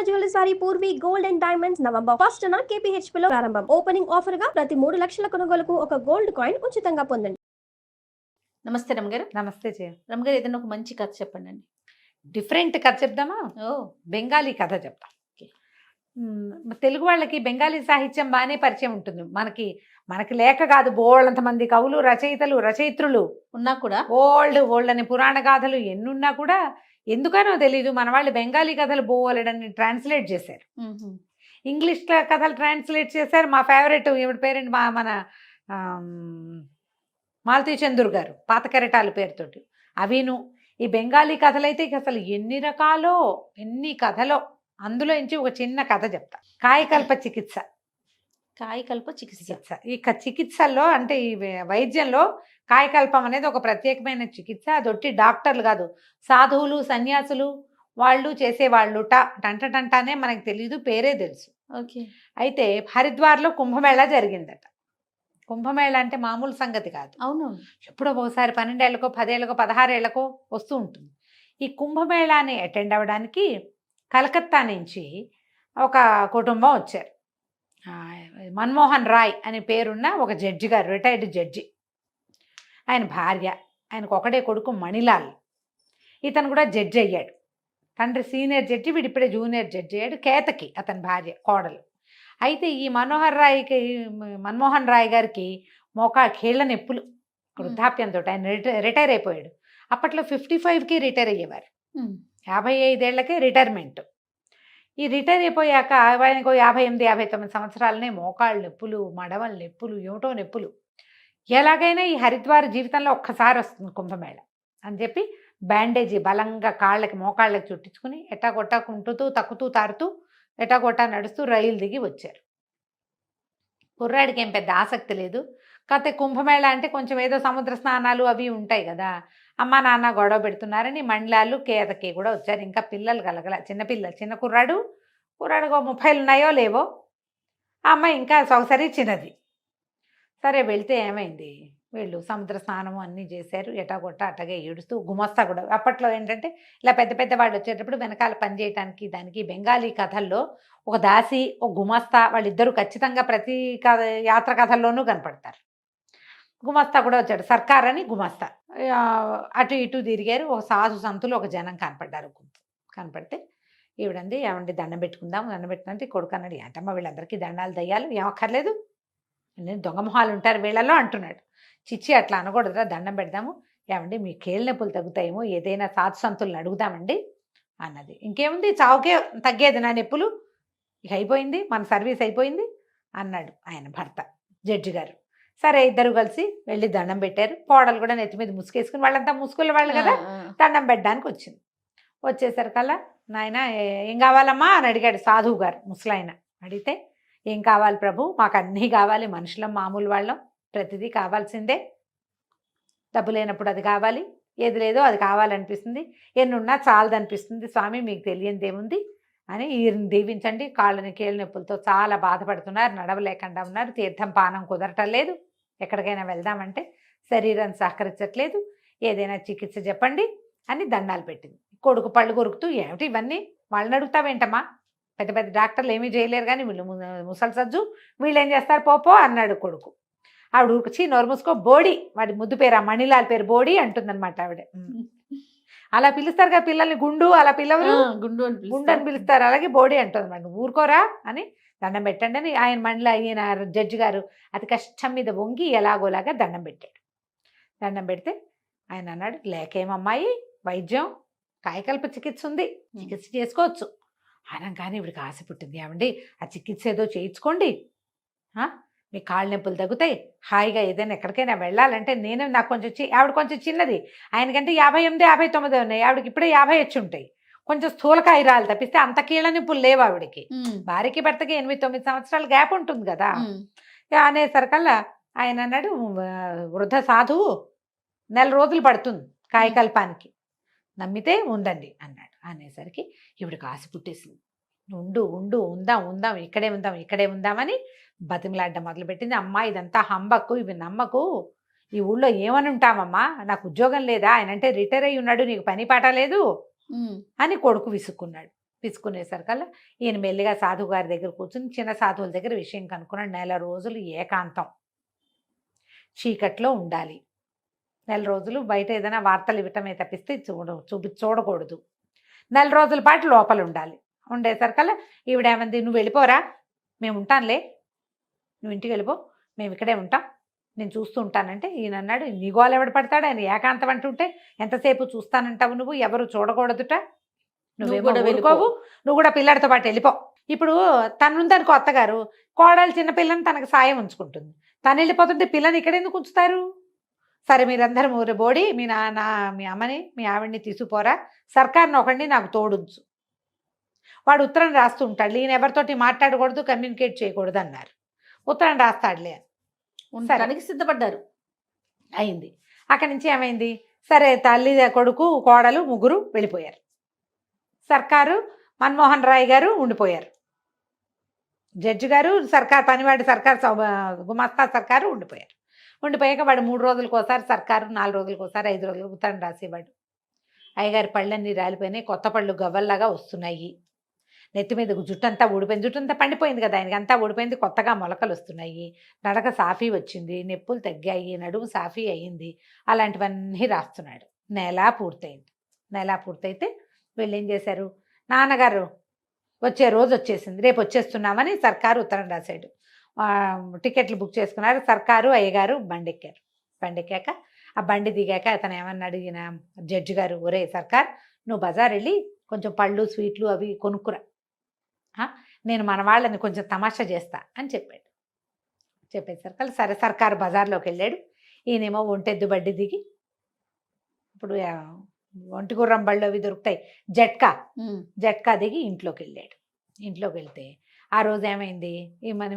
Jewellery sari Purvi gold and diamonds November 1న KPHP లో ప్రారంభం. ఓపెనింగ్ ఆఫర్ గా ప్రతి 3 లక్షల కొనుగోలుకు ఒక గోల్డ్ కాయిన్ ఉచితంగా పొందండి. నమస్తే రమగారు. నమస్తే జయ. రమగారు, ఏదైనా ఒక మంచి కథ చెప్పండి. డిఫరెంట్ కథ చెప్దామా? ఓ బెంగాలీ కథ చెప్తాం. ఓకే. తెలుగు వాళ్ళకి బెంగాలీ సాహిత్యం బాగానే పరిచయం ఉంటుంది. మనకి లేక కాదు, బోళ్ళంత మంది కవులు, రచయిత్రులు ఉన్నా కూడా ఓల్డ్ అని పురాణ గాథలు ఎన్నున్నా కూడా ఎందుకనో తెలీదు మన వాళ్ళు బెంగాలీ కథలు బోలెడని ట్రాన్స్లేట్ చేశారు. ఇంగ్లీష్ కథలు ట్రాన్స్లేట్ చేశారు. మా ఫేవరెట్ ఎవరి పేరెంట్ మన మాలతీ చందూర్ గారు పాత కెరటాల పేరుతోటి అవిను. ఈ బెంగాలీ కథలైతే అసలు ఎన్ని కథలో అందులో నుంచి ఒక చిన్న కథ చెప్తా. కాయకల్ప చికిత్స. ఈ చికిత్సల్లో అంటే ఈ వైద్యంలో కాయకల్పం అనేది ఒక ప్రత్యేకమైన చికిత్స. అదొట్టి డాక్టర్లు కాదు, సాధువులు సన్యాసులు వాళ్ళు చేసేవాళ్ళు. టంటనే మనకు తెలియదు, పేరే తెలుసు. ఓకే. అయితే హరిద్వార్లో కుంభమేళా జరిగిందట. కుంభమేళా అంటే మామూలు సంగతి కాదు. అవును. ఎప్పుడో ఒకసారి 12 ఏళ్లకో 10 ఏళ్లకో 16 ఏళ్లకో వస్తూ ఉంటుంది. ఈ కుంభమేళాని అటెండ్ అవ్వడానికి కలకత్తా నుంచి ఒక కుటుంబం వచ్చారు. మన్మోహన్ రాయ్ అనే పేరున్న ఒక జడ్జి గారు, రిటైర్డ్ జడ్జి. ఆయన భార్య, ఆయనకు ఒకడే కొడుకు మణిలాల్. ఇతను కూడా జడ్జి అయ్యాడు. తండ్రి సీనియర్ జడ్జి, వీడిప్పుడే జూనియర్ జడ్జి అయ్యాడు. కేతకి అతని భార్య, కోడలు. అయితే ఈ మన్మోహన్ రాయ్ గారికి కీళ్ళ నొప్పులు, వృద్ధాప్యంతో ఆయన రిటైర్ అయిపోయాడు. అప్పట్లో 55కి రిటైర్ అయ్యేవారు, 55 ఏళ్లకే రిటైర్మెంట్. ఈ రిటైర్ అయిపోయాక ఆయనకు 58, 59 సంవత్సరాలనే మోకాళ్ళ నొప్పులు, మడవల నొప్పులు, ఏమిటో నొప్పులు. ఎలాగైనా ఈ హరిద్వార్ జీవితంలో ఒక్కసారి వస్తుంది కుంభమేళ అని చెప్పి బ్యాండేజీ బలంగా కాళ్ళకి మోకాళ్ళకి చుట్టించుకుని ఎట్టాగొట్టా కుంటుతూ తక్కుతూ తారుతూ ఎటాగొట్టా నడుస్తూ రైలు దిగి వచ్చారు. కుర్రాడికి ఏం పెద్ద ఆసక్తి లేదు. కాకపోతే కుంభమేళ అంటే కొంచెం ఏదో సముద్ర స్నానాలు అవి ఉంటాయి కదా. అమ్మ నాన్న గొడవ పెడుతున్నారని మండలాలు కేతకి కూడా వచ్చారు. ఇంకా పిల్లలు కలగల, చిన్న కుర్రాడు 30 ఉన్నాయో లేవో. ఆ అమ్మాయి ఇంకా సొగసరి చిన్నది. సరే వెళ్తే ఏమైంది, వీళ్ళు సముద్ర స్నానము అన్నీ చేశారు. ఎటాగొట్ట అట్టగే ఏడుస్తూ గుమస్తా కూడా. అప్పట్లో ఏంటంటే ఇలా పెద్ద వాళ్ళు వచ్చేటప్పుడు వెనకాల పనిచేయటానికి దానికి బెంగాలీ కథల్లో ఒక దాసి, ఒక గుమస్తా, వాళ్ళిద్దరూ ఖచ్చితంగా ప్రతి యాత్ర కథల్లోనూ కనపడతారు. గుమస్తా కూడా వచ్చాడు, సర్కార్ అని గుమస్తా. అటు ఇటు తిరిగారు. ఒక సాధు సంతులు ఒక జనం కనపడ్డారు. కనపడితే ఈవిడంది, ఏమండి దండం పెట్టుకుంటే కొడుకు అన్నాడు, ఏంటమ్మా వీళ్ళందరికీ దండాలు దయ్యాలు ఏమక్కర్లేదు, నేను దొంగ మొహాలు ఉంటారు వీళ్ళలో అంటున్నాడు. చిచ్చి అట్లా అనకూడదురా, దండం పెడదాము. ఏమండి మీ కేళ్ళ నొప్పులు తగ్గుతాయేమో, ఏదైనా సాధు సంతులను అడుగుదామండి అన్నది. ఇంకేముంది, చావుకే తగ్గేది నా నొప్పులు, ఇక అయిపోయింది, మన సర్వీస్ అయిపోయింది అన్నాడు ఆయన భర్త జడ్జి గారు. సరే ఇద్దరు కలిసి వెళ్ళి దండం పెట్టారు. కోడలు కూడా నెత్తి మీద ముసుకేసుకుని, వాళ్ళంతా ముసుగుల వాళ్ళు కదా, దండం పెట్టడానికి వచ్చింది. వచ్చేసరికల్లా నాయన ఏం కావాలమ్మా అని అడిగాడు సాధువు గారు. ముసలాయన అడిగితే, ఏం కావాలి ప్రభు, మాకు అన్నీ కావాలి, మనుషులం మామూలు వాళ్ళం, ప్రతిదీ కావాల్సిందే, డబ్బు లేనప్పుడు అది కావాలి, ఏది లేదో అది కావాలనిపిస్తుంది, ఎన్నున్నా చాలదనిపిస్తుంది స్వామి, మీకు తెలియనిది ఏముంది అని ఈయన దీవించండి. కాళ్ళని కీళ్ళ నొప్పులతో చాలా బాధపడుతున్నారు, నడవలేకుండా ఉన్నారు, తీర్థం పానం కుదరటం లేదు, ఎక్కడికైనా వెళ్దామంటే శరీరం సహకరించట్లేదు, ఏదైనా చికిత్స చెప్పండి అని దండాలు పెట్టింది. కొడుకు పళ్ళు కొరుకుతూ, ఏమిటి ఇవన్నీ, వాళ్ళని అడుగుతావేంటమ్మా, పెద్ద డాక్టర్లు ఏమీ చేయలేరు కానీ వీళ్ళు ముసలి సజ్జు, వీళ్ళు ఏం చేస్తారు పోపో అన్నాడు కొడుకు. ఆవిడ ఉరిచి నోరు మూసుకో, బోడి, వాడి ముద్దు పేరు ఆ మణిలాల్ పేరు బోడి అంటుందన్నమాట ఆవిడ. అలా పిలుస్తారు కదా పిల్లల్ని, గుండు అలా పిల్లవరు, గుండు అని పిలుస్తారు, అలాగే బోడి అంటుందన్నమాట. ఊరుకోరా అని దండం పెట్టండి అని ఈయన జడ్జి గారు అతి కష్టం మీద వంగి ఎలాగోలాగా దండం పెట్టాడు. దండం పెడితే ఆయన అన్నాడు, లేకేమమ్మాయి వైద్యం, కాయకల్ప చికిత్స ఉంది, చికిత్స చేసుకోవచ్చు అనగానే ఇవిడికి ఆశ పుట్టింది. ఏమండి ఆ చికిత్స ఏదో చేయించుకోండి, మీ కాళ్ళ నొప్పులు తగ్గుతాయి, హాయిగా ఏదైనా ఎక్కడికైనా వెళ్ళాలంటే నాకు కొంచెం ఆవిడ కొంచెం చిన్నది, ఆయనకంటే 58, 59 ఉన్నాయి, ఆవిడకి ఇప్పుడే 50 వచ్చి ఉంటాయి. కొంచెం స్థూలకాయ రాలు తప్పిస్తే అంత కీళ్ళ నొప్పులు లేవు ఆవిడకి. భార్యకి భర్తకి 8, 9 సంవత్సరాల గ్యాప్ ఉంటుంది కదా. అనేసరికల్లా ఆయన అన్నాడు, వృద్ధ సాధువు 4 రోజులు పడుతుంది కాయకల్పానికి, నమ్మితే ఉండండి అన్నాడు. అనేసరికి ఇవిడికి ఆశ పుట్టేసింది. ఉందాం ఇక్కడే ఉందామని బతిమలాడ్డం మొదలుపెట్టింది. అమ్మా ఇదంతా హంబక్కు, ఇవి నమ్మకు, ఈ ఊళ్ళో ఏమని ఉంటామమ్మా, నాకు ఉద్యోగం లేదా, ఆయన అంటే రిటైర్ అయ్యి ఉన్నాడు, నీకు పని పాట లేదు అని కొడుకు విసుక్కున్నాడు. పిసుకునేసరికల్లా ఈయన మెల్లిగా సాధువు గారి దగ్గర కూర్చుని చిన్న సాధువుల దగ్గర విషయం కనుక్కున్నాడు. 1 నెల రోజులు ఏకాంతం, చీకట్లో ఉండాలి. 1 నెల రోజులు బయట ఏదైనా వార్తలు ఇవ్వటమే తప్పిస్తే చూడకూడదు. 1 నెల రోజుల పాటు లోపల ఉండాలి. ఉండేసరికల్లా ఈవిడేమంది, నువ్వు వెళ్ళిపోరా, మేము ఉంటానులే, నువ్వు ఇంటికి వెళ్ళిపో, మేము ఇక్కడే ఉంటాం, నేను చూస్తూ ఉంటానంటే ఈయన అన్నాడు, నీ గోలు ఎవడు పడతాడు, ఆయన ఏకాంతం అంటుంటే ఎంతసేపు చూస్తానంటావు, నువ్వు ఎవరు చూడకూడదుట, నువ్వేమో వెళ్ళిపోవు, నువ్వు కూడా పిల్లడితో పాటు వెళ్ళిపో. ఇప్పుడు తనుందనుకో అత్తగారు, కోడలు చిన్నపిల్లని తనకు సాయం ఉంచుకుంటుంది, తను వెళ్ళిపోతుంటే పిల్లని ఇక్కడ ఎందుకు ఉంచుతారు? సరే మీరందరూ బోడి మీ నాన్న మీ అమ్మని మీ ఆవిడ్ని తీసుకుపోరా, సర్కార్ని ఒకడిని నాకు తోడుంచు, వాడు ఉత్తరం రాస్తూ ఉంటాడు, ఈయన ఎవరితోటి మాట్లాడకూడదు, కమ్యూనికేట్ చేయకూడదు అన్నారు. ఉత్తరం రాస్తాడులే, ఉండడానికి సిద్ధపడ్డారు. అయింది. అక్కడి నుంచి ఏమైంది, సరే తల్లి కొడుకు కోడలు ముగ్గురు వెళ్ళిపోయారు. సర్కారు మన్మోహన్ రాయ్ గారు ఉండిపోయారు, జడ్జి గారు సర్కార్ పనివాడి సర్కార్ గుమాస్తా సర్కారు ఉండిపోయారు. ఉండిపోయాక వాడు 3 రోజులకు ఒకసారి సర్కారు, 4 రోజులకు ఒకసారి, 5 రోజులకు ఉత్తరం రాసేవాడు. అయ్యగారి పళ్ళన్నీ రాలిపోయినాయి, కొత్త పళ్ళు గవ్వల్లాగా వస్తున్నాయి, నెత్తి మీద జుట్టంతా ఊడిపోయింది, జుట్టంతా పండిపోయింది కదా ఆయనకి, అంతా ఊడిపోయింది, కొత్తగా మొలకలు వస్తున్నాయి, నడక సాఫీ వచ్చింది, నొప్పులు తగ్గాయి, నడుము సాఫీ అయ్యింది, అలాంటివన్నీ రాస్తున్నాడు. నెల పూర్తయింది. నెల పూర్తయితే వీళ్ళు ఏం చేశారు, నాన్నగారు వచ్చే రోజు వచ్చేసింది, రేపు వచ్చేస్తున్నామని సర్కారు ఉత్తరం రాశాడు. టికెట్లు బుక్ చేసుకున్నారు. సర్కారు అయ్యగారు బండి ఎక్కారు. బండి ఎక్కాక ఆ బండి దిగాక అతను ఏమన్నాడు, ఈయన జడ్జి గారు, ఒరే సర్కార్, నువ్వు బజార్ వెళ్ళి కొంచెం పళ్ళు స్వీట్లు అవి కొనుక్కురా, నేను మన వాళ్ళని కొంచెం తమాషా చేస్తా అని చెప్పాడు. చెప్పేసరికి సరే సర్కారు బజార్లోకి వెళ్ళాడు. ఈయనేమో ఒంటెద్దు బడ్డి దిగి, ఇప్పుడు ఒంటి గుర్రం బళ్ళు అవి దొరుకుతాయి, జట్కా దిగి ఇంట్లోకి వెళ్ళాడు. ఇంట్లోకి వెళ్తే ఆ రోజు ఏమైంది,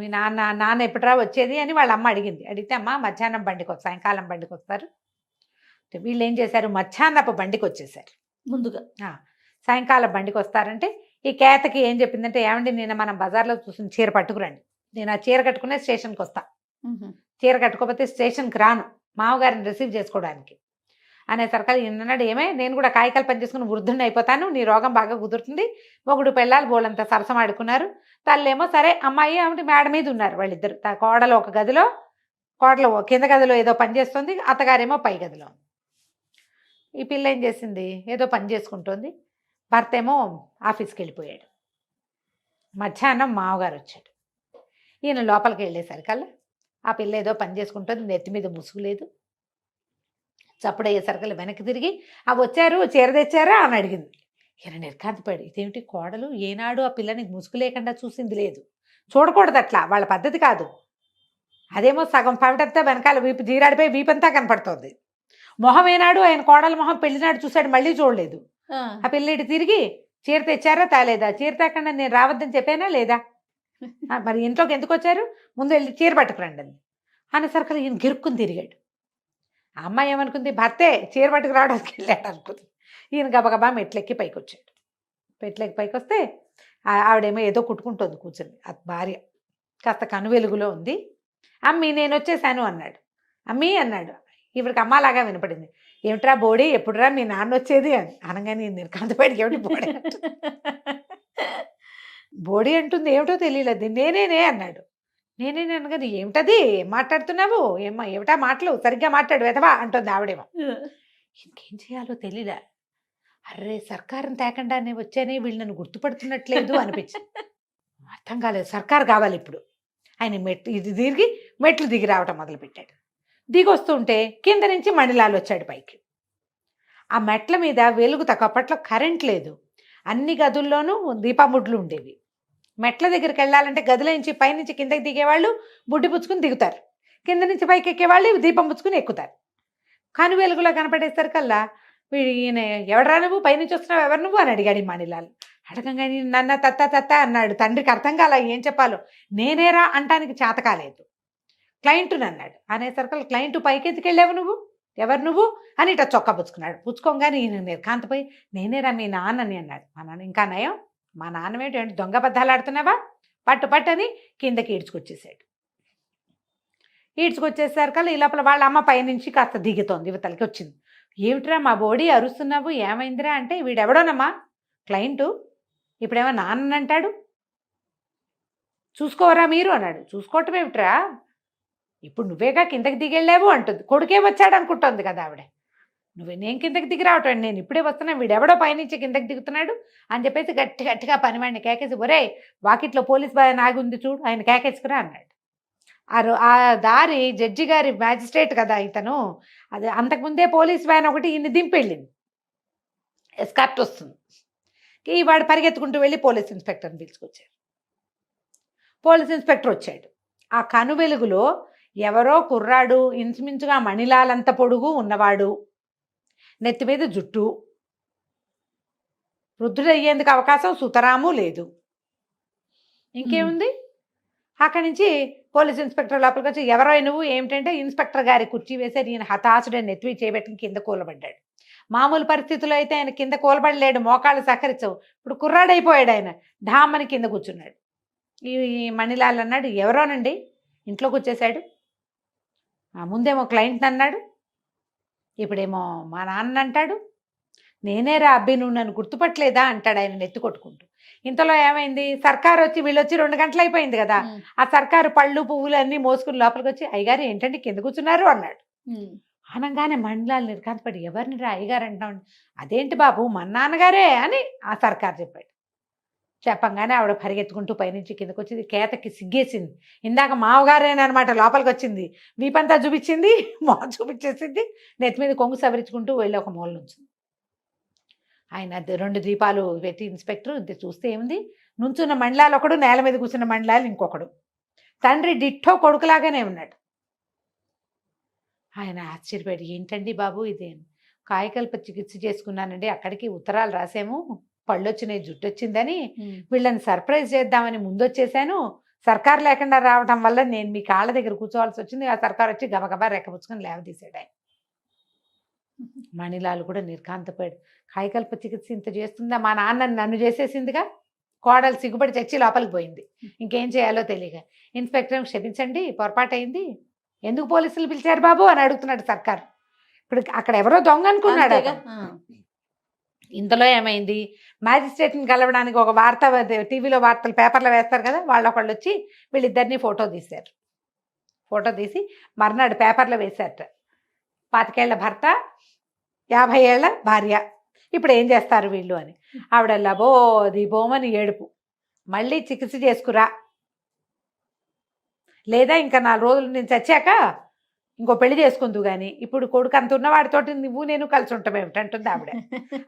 మీ నాన్న ఎప్పుడురా వచ్చేది అని వాళ్ళ అమ్మ అడిగింది. అడిగితే అమ్మ మధ్యాహ్నం బండికి వస్తారు, సాయంకాలం బండికి వస్తారు. వీళ్ళు ఏం చేశారు, మధ్యాహ్నపు బండికి వచ్చేసారు. ముందుగా సాయంకాలం బండికి వస్తారంటే ఈ కేతకి ఏం చెప్పిందంటే, ఏమండి నేను మనం బజార్లో చూసిన చీర పట్టుకురండి, నేను ఆ చీర కట్టుకునే స్టేషన్కి వస్తా, చీర కట్టుకోకపోతే స్టేషన్కి రాను మామగారిని రిసీవ్ చేసుకోవడానికి అనేసరికి ఈయనన్నాడు, ఏమే నేను కూడా కాయకాలు పనిచేసుకుని వృద్ధుని అయిపోతాను, నీ రోగం బాగా కుదురుతుంది, మొగుడు పెళ్ళాలి బోళ్ళంతా సరసం ఆడుకున్నారు. తల్లేమో సరే అమ్మాయి ఆమె మేడ మీద ఉన్నారు వాళ్ళిద్దరు, కోడలు ఒక గదిలో, కోడలు కింద గదిలో ఏదో పని చేస్తుంది, అత్తగారేమో పై గదిలో. ఈ పిల్ల ఏం చేసింది, ఏదో పని చేసుకుంటుంది, భర్త ఏమో ఆఫీస్కి వెళ్ళిపోయాడు. మధ్యాహ్నం మామగారు వచ్చాడు. ఈయన లోపలికి వెళ్ళేసరికల్లా ఆ పిల్ల ఏదో పని చేసుకుంటుంది, నెత్తి మీద ముసుగు లేదు. చప్పుడయ్యేసరికల్లా వెనక్కి తిరిగి ఆ వచ్చారు చీర తెచ్చారా అని అడిగింది. ఈయన నిర్కాంతపడి, ఇదేమిటి కోడలు ఏనాడు ఆ పిల్లని ముసుగు లేకుండా చూసింది లేదు, చూడకూడదు అట్లా, వాళ్ళ పద్ధతి కాదు. అదేమో సగం పవిటంతా వెనకాల వీపు జీరాడిపోయి వీపంతా కనపడుతోంది. మొహం ఏనాడు ఆయన కోడల మొహం పెళ్లినాడు చూశాడు, మళ్ళీ చూడలేదు. ఆ పిల్లడి తిరిగి చీర తెచ్చారా తాలేదా, చీర తేకుండా నేను రావద్దని చెప్పానా లేదా, మరి ఇంట్లోకి ఎందుకు వచ్చారు, ముందు వెళ్ళి చీర పట్టుకురండి అని అనేసరికి ఈయన గిరుక్కుని తిరిగాడు. ఆ అమ్మాయి ఏమనుకుంది, భర్తే చీర పట్టుకు రావడానికి వెళ్ళాడు అనుకుంది. ఈయన గబగబా మెట్లెక్కి పైకి వచ్చాడు. మెట్లెక్కి పైకి వస్తే ఆవిడేమో ఏదో కుట్టుకుంటుంది కూర్చొని, ఆ భార్య కాస్త కను వెలుగులో ఉంది. అమ్మీ నేను వచ్చేసాను అన్నాడు. అమ్మీ అన్నాడు. ఈవిడికి అమ్మలాగా వినపడింది. ఏమిట్రా బోడి, ఎప్పుడురా మీ నాన్న వచ్చేది అని అనగానే నిర్కాంతపడికి ఏమిటి బోడి బోడి అంటుంది, ఏమిటో తెలియలేదు. నేనేనే అన్నాడు. నేనే అనగానే ఏమిటది, ఏం మాట్లాడుతున్నావు, ఏమిటా మాటలు, సరిగ్గా మాట్లాడు వెధవా అంటుంది ఆవిడేమో. ఇంకేం చేయాలో తెలీదా, అర్రే సర్కారం తేకుండానే వచ్చానే, వీళ్ళు నన్ను గుర్తుపడుతున్నట్లేదు అనిపించింది. అర్థం కాలేదు, సర్కారు కావాలి ఇప్పుడు. ఆయన మెట్లు దిగి రావటం మొదలుపెట్టాడు. దిగి వస్తుంటే కింద నుంచి మణిలాల్ వచ్చాడు పైకి. ఆ మెట్ల మీద వెలుగు తక్కువ, అప్పట్లో కరెంట్ లేదు, అన్ని గదుల్లోనూ దీపముడ్లు ఉండేవి. మెట్ల దగ్గరికి వెళ్ళాలంటే గదిలో నుంచి పైనుంచి కిందకి దిగేవాళ్ళు బుడ్డి పుచ్చుకుని దిగుతారు, కింద నుంచి పైకి ఎక్కేవాళ్ళు దీపం పుచ్చుకుని ఎక్కుతారు. కను వెలుగులో కనపడేసరికల్లా ఈయన ఎవడరా నువ్వు, పైనుంచి వస్తున్నావు, ఎవరు నువ్వు అని అడిగాడు ఈ మణిలాల్. అడగంగానే నన్న తత్త అన్నాడు. తండ్రికి అర్థం కాల ఏం చెప్పాలో. నేనేరా అంటానికి చేత కాలేదు. క్లయింటుని అన్నాడు. అనేసరికి క్లయింట్ పైకి ఎత్తుకెళ్ళావు నువ్వు, ఎవరు నువ్వు అని ఇట్లా చొక్కా పుచ్చుకున్నాడు. పుచ్చుకోగానే ఈయన నిర్కాంతపోయి నేనేరా మీ నాన్నని అన్నాడు. మా నాన్న ఇంకా నయం, మా నాన్నమేంటి దొంగ బద్దాలు ఆడుతున్నావా, పట్టు అని కిందకి ఈడ్చుకొచ్చేసాడు. ఈడ్చుకొచ్చేసరికల్లా ఈ లోపల వాళ్ళ అమ్మ పైనుంచి కాస్త దిగుతోంది, యువతలకి వచ్చింది. ఏమిట్రా మా బోడీ అరుస్తున్నావు, ఏమైందిరా అంటే వీడెవడోనమ్మా క్లయింటు, ఇప్పుడేమో నాన్న అంటాడు, చూసుకోవరా మీరు అన్నాడు. చూసుకోవటం ఏమిట్రా, ఇప్పుడు నువ్వేగా కిందకి దిగెళ్ళావు అంటుంది. కొడుకే వచ్చాడు అనుకుంటుంది కదా ఆవిడ. నేను కిందకి దిగి రావటం, నేను ఇప్పుడే వస్తున్నా, వీడెవడో పైనుంచి కిందకి దిగుతున్నాడు అని చెప్పేసి గట్టిగా పనివాడిని కేకేసి, ఒరే వాకిట్లో పోలీస్ బాయ్ నాగుంది చూడు, ఆయన కేకేసుకురా అన్నాడు. ఆ దారి జడ్జి గారి మ్యాజిస్ట్రేట్ కదా ఇతను, అది అంతకుముందే పోలీస్ వ్యాన్ ఒకటి ఈయన్ని దింపెళ్ళింది, ఎస్కార్ట్ వస్తుంది. వాడు పరిగెత్తుకుంటూ వెళ్ళి పోలీస్ ఇన్స్పెక్టర్ని పిలుచుకొచ్చారు. పోలీస్ ఇన్స్పెక్టర్ వచ్చాడు. ఆ కను వెలుగులో ఎవరో కుర్రాడు, ఇంచుమించుగా మణిలాలంత పొడుగు ఉన్నవాడు, నెత్తి మీద జుట్టు, వృద్ధుడు అయ్యేందుకు అవకాశం సుతరాము లేదు. ఇంకేముంది, అక్కడి నుంచి పోలీస్ ఇన్స్పెక్టర్ లోపలికి వచ్చి, ఎవరో నువ్వు ఏమిటంటే, ఇన్స్పెక్టర్ గారి కుర్చీ వేశారు. ఈయన హతాశుడని నెత్తివి చేయబెట్టుకుని కింద కూలబడ్డాడు. మామూలు పరిస్థితుల్లో అయితే ఆయన కింద కూలబడలేడు, మోకాళ్ళు సహకరించవు. ఇప్పుడు కుర్రాడైపోయాడు, ఆయన ఢామ్మని కింద కూర్చున్నాడు. ఈ మణిలాల్ అన్నాడు, ఎవరోనండి, ఇంట్లోకి వచ్చేసాడు. ముందేమో క్లయింట్ అన్నాడు, ఇప్పుడేమో మా నాన్న అంటాడు. నేనేరా అబ్బి, నువ్వు నన్ను గుర్తుపట్టలేదా అంటాడు ఆయన నెత్తి కొట్టుకుంటూ. ఇంతలో ఏమైంది, సర్కారు వచ్చి వీళ్ళొచ్చి 2 గంటలు అయిపోయింది కదా. ఆ సర్కారు పళ్ళు పువ్వులు అన్నీ మోసుకుని లోపలికి వచ్చి, అయ్యగారు ఏంటండి కింద కూర్చున్నారు అన్నాడు. అనగానే మండలాలు నిర్కాంతపడి, ఎవరిని రా అయ్యగారు అంటాం. అదేంటి బాబు, మన నాన్నగారే అని ఆ సర్కారు చెప్పాడు. చెప్పంగానే ఆవిడ పరిగెత్తుకుంటూ పైనుంచి కిందకు వచ్చింది. కేతకి సిగ్గేసింది. ఇందాక మావగారేనమాట లోపలికి వచ్చింది, వీపంతా చూపించింది, మొహం చూపించేసింది, నెత్తి మీద కొంగు సవరించుకుంటూ వెళ్ళి ఒక మూల నుంచి ఆయన 2 దీపాలు పెట్టి ఇన్స్పెక్టర్ చూస్తే ఏముంది, నుంచున్న మండలాలు ఒకడు, నేల మీద కూర్చున్న మండలాలు ఇంకొకడు. తండ్రి డిట్టో కొడుకులాగానే ఉన్నాడు. ఆయన ఆశ్చర్యపడి, ఏంటండి బాబు ఇదే, కాయకల్ప చికిత్స చేసుకున్నానండి, అక్కడికి ఉత్తరాలు రాసాము, పళ్ళు వచ్చినాయి, జుట్టు వచ్చిందని, వీళ్ళని సర్ప్రైజ్ చేద్దామని ముందొచ్చేసాను. సర్కారు లేకుండా రావడం వల్ల నేను మీ కాళ్ళ దగ్గర కూర్చోవాల్సి వచ్చింది. ఆ సర్కారు వచ్చి గబగబా రెక్కపుచ్చుకొని లేవదీశాడు ఆయన. మణిలాల్ కూడా నిర్కాంతపడి, కాయకల్ప చికిత్స ఇంత చేస్తుందా, మా నాన్న నన్ను చేసేసిందిగా. కోడలు సిగ్గుపడి చచ్చి లోపలికి పోయింది. ఇంకేం చేయాలో తెలియక ఇన్స్పెక్టర్, క్షమించండి పొరపాటు అయింది, ఎందుకు పోలీసులు పిలిచారు బాబు అని అడుగుతున్నాడు సర్కారు. ఇప్పుడు అక్కడ ఎవరో దొంగ అనుకున్నాడు. ఇంతలో ఏమైంది, మ్యాజిస్ట్రేట్ని కలవడానికి ఒక వార్త, టీవీలో వార్తలు పేపర్లో వేస్తారు కదా, వాళ్ళొకళ్ళు వచ్చి వీళ్ళిద్దరినీ ఫోటో తీశారు. ఫోటో తీసి మర్నాడు పేపర్లో వేశారట. 25 ఏళ్ల భర్త, 50 ఏళ్ల భార్య, ఇప్పుడు ఏం చేస్తారు వీళ్ళు అని. ఆవిడ లబోదిబోమని ఏడుపు, మళ్ళీ చికిత్స చేసుకురా, లేదా ఇంకా 4 రోజులు నేను చచ్చాక ఇంకో పెళ్లి చేసుకుందు కానీ ఇప్పుడు కొడుకు అంత ఉన్నవాడితోటి నువ్వు నేను కలిసి ఉంటాం ఏమిటంటుంది ఆవిడ.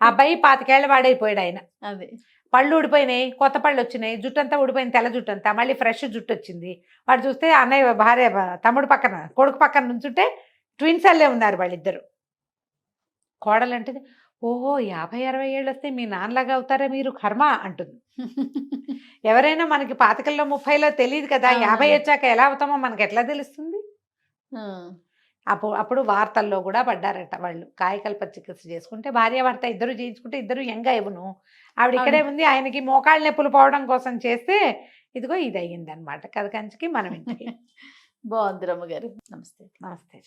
అబ్బాయి 25 ఏళ్ల వాడైపోయాడు ఆయన. అదే పళ్ళు ఊడిపోయినాయి, కొత్త పళ్ళు వచ్చినాయి, జుట్టు అంతా ఊడిపోయింది, తెల్ల జుట్టు అంతా, మళ్ళీ ఫ్రెష్ జుట్టు వచ్చింది. వాడు చూస్తే అన్నయ్య భార్య తమ్ముడు పక్కన, కొడుకు పక్కన నుంచుంటే ట్విన్స్ అల్లే ఉన్నారు వాళ్ళిద్దరు. కోడలు అంటుంది, ఓహో 50-60 ఏళ్ళు వస్తే మీ నాన్నలాగా అవుతారా మీరు, కర్మ అంటుంది. ఎవరైనా మనకి 25లో 30లో తెలియదు కదా, 50 వచ్చాక ఎలా అవుతామో మనకి ఎట్లా తెలుస్తుంది. అప్పుడు వార్తల్లో కూడా పడ్డారట వాళ్ళు. కాయకల్ప చికిత్స చేసుకుంటే భార్యాభర్త ఇద్దరు చేయించుకుంటే ఇద్దరు యంగ్ అయ్యను. ఆవిడ ఇక్కడే ఉంది, ఆయనకి మోకాళ్ళ నొప్పులు పోవడం కోసం చేస్తే ఇదిగో ఇది అయ్యిందనమాట. కథ కంచికి మనం ఇంటికి. బాగుంది రమ్మగారు. నమస్తే. నమస్తే.